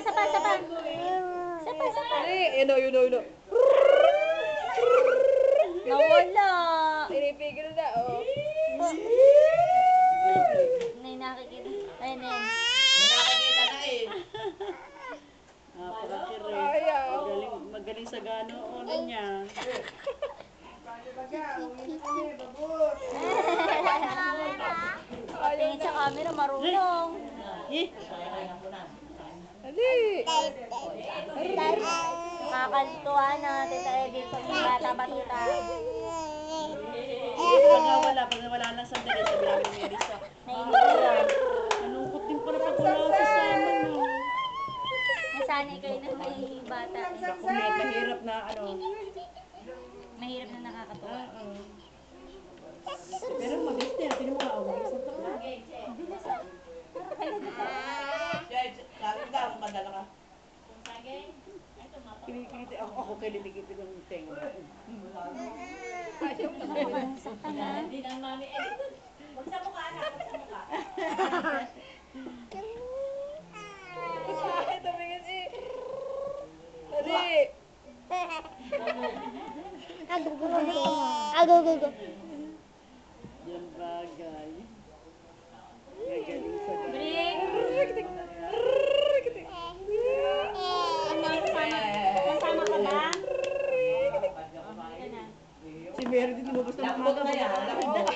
sapa. Sapa. You know. Nawala. Pinipigil na, oh. May nakikita. Ayun. May nakikita na eh. Ayaw. Magaling sa ganoon niya. Patingin sa camera, marunong. Ali. Nakakaltuwa na, Tita Edith, pag may bata-batuta. Pag nawala lang sandali, sabi namin ni Marisa. Nainig yun. Nalungkot din pala pag wala sa sama, no? Nasanay kayo na may bata. Kung mahirap na, Mahirap na nakakatuwa. Pero mabilis na yan, tinan mo nga, mabilis na ito. Sabi daw, madala ka. Kinikiti ako kinikiti ng tenga. Saktan na. Hindi na mami. Huwag sa mukha na, huwag sa mukha. Ay, tumingin eh. Ali. Ago. Yan bagay. Magaling sa ganoon. Break. Kasama ka ba? Si Mary din lumabas na Lakbog na yan, lakbog.